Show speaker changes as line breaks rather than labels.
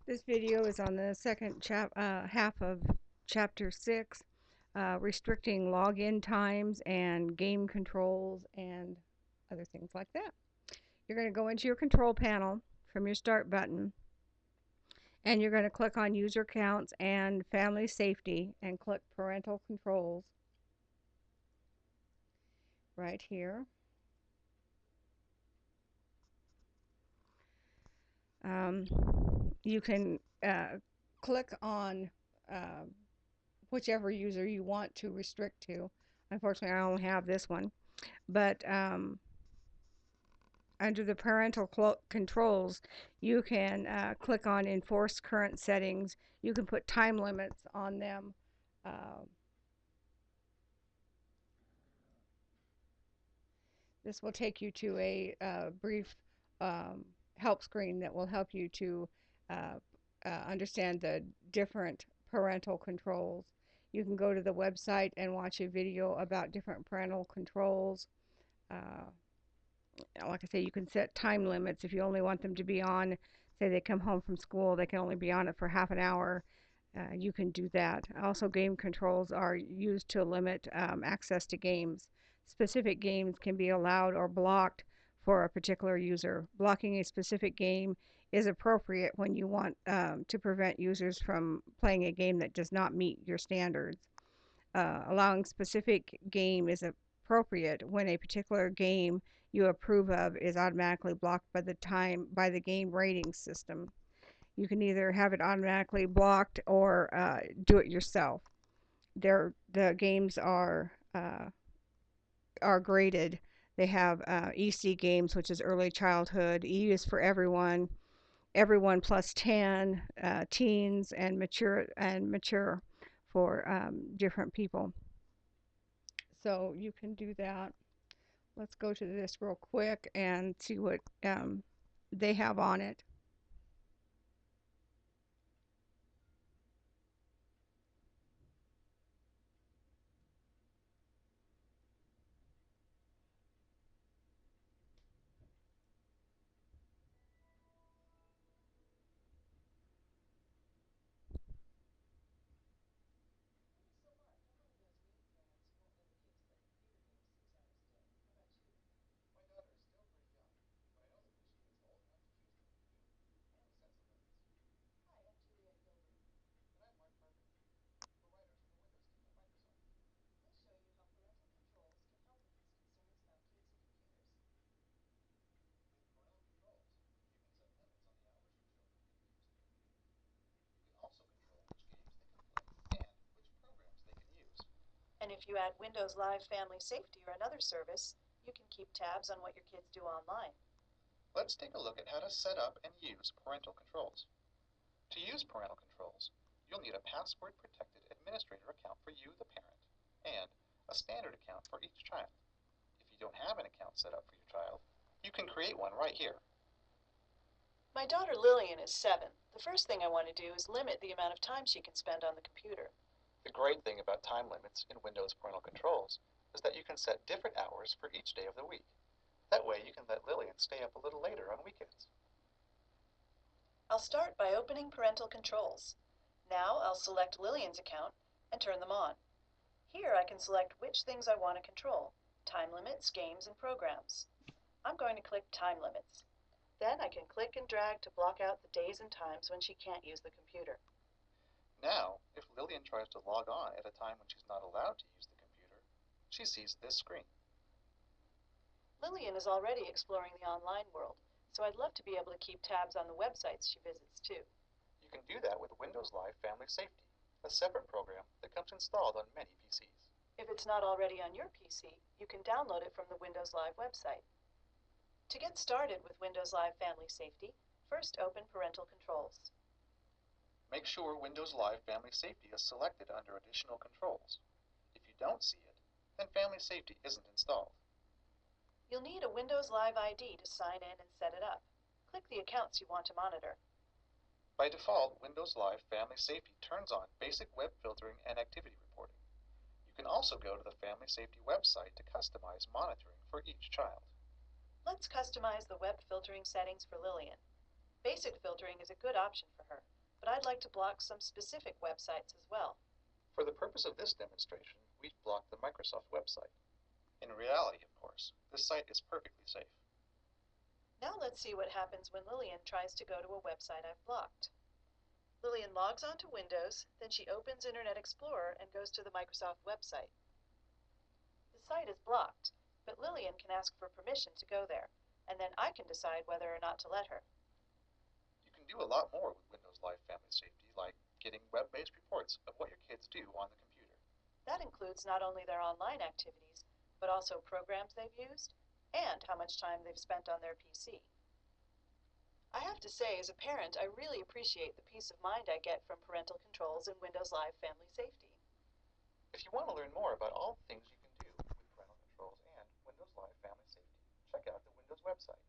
This video is on the second half of Chapter 6, restricting login times and game controls and other things like that. You're going to go into your control panel from your Start button, and you're going to click on User Accounts and Family Safety and click Parental Controls right here. Um, you can click on uh, whichever user you want to restrict to. Unfortunately, I only have this one. But under the parental controls, you can click on enforce current settings. You can put time limits on them. Uh, this will take you to a brief help screen that will help you to uh, understand the different parental controls. You can go to the website and watch a video about different parental controls. Uh, like I say, you can set time limits if you only want them to be on. Say they come home from school, they can only be on it for half an hour. You can do that. Also, game controls are used to limit access to games. Specific games can be allowed or blocked for a particular user. Blocking a specific game is appropriate when you want to prevent users from playing a game that does not meet your standards. Allowing specific game is appropriate when a particular game you approve of is automatically blocked by the game rating system. You can either have it automatically blocked or do it yourself. The games are graded. They have EC games, which is early childhood. E is for everyone, everyone plus 10, teens, and mature for different people. So you can do that. Let's go to this real quick and see what they have on it.
And if you add Windows Live Family Safety or another service, you can keep tabs on what your kids do online.
Let's take a look at how to set up and use parental controls. To use parental controls, you'll need a password-protected administrator account for you, the parent, and a standard account for each child. If you don't have an account set up for your child, you can create one right here.
My daughter Lillian is 7. The first thing I want to do is limit the amount of time she can spend on the computer.
The great thing about time limits in Windows parental controls is that you can set different hours for each day of the week. That way you can let Lillian stay up a little later on weekends.
I'll start by opening parental controls. Now I'll select Lillian's account and turn them on. Here I can select which things I want to control: time limits, games, and programs. I'm going to click time limits. Then I can click and drag to block out the days and times when she can't use the computer.
Now, if Lillian tries to log on at a time when she's not allowed to use the computer, she sees this screen.
Lillian is already exploring the online world, so I'd love to be able to keep tabs on the websites she visits too.
You can do that with Windows Live Family Safety, a separate program that comes installed on many PCs.
If it's not already on your PC, you can download it from the Windows Live website. To get started with Windows Live Family Safety, first open Parental Controls.
Make sure Windows Live Family Safety is selected under Additional Controls. If you don't see it, then Family Safety isn't installed.
You'll need a Windows Live ID to sign in and set it up. Click the accounts you want to monitor.
By default, Windows Live Family Safety turns on basic web filtering and activity reporting. You can also go to the Family Safety website to customize monitoring for each child.
Let's customize the web filtering settings for Lillian. Basic filtering is a good option for her, but I'd like to block some specific websites as well.
For the purpose of this demonstration, we've blocked the Microsoft website. In reality, of course, this site is perfectly safe.
Now let's see what happens when Lillian tries to go to a website I've blocked. Lillian logs onto Windows, then she opens Internet Explorer and goes to the Microsoft website. The site is blocked, but Lillian can ask for permission to go there, and then I can decide whether or not to let her.
You can do a lot more with Windows Live Family Safety, like getting web-based reports of what your kids do on the computer.
That includes not only their online activities, but also programs they've used and how much time they've spent on their PC. I have to say, as a parent, I really appreciate the peace of mind I get from parental controls in Windows Live Family Safety.
If you want to learn more about all the things you can do with parental controls and Windows Live Family Safety, check out the Windows website.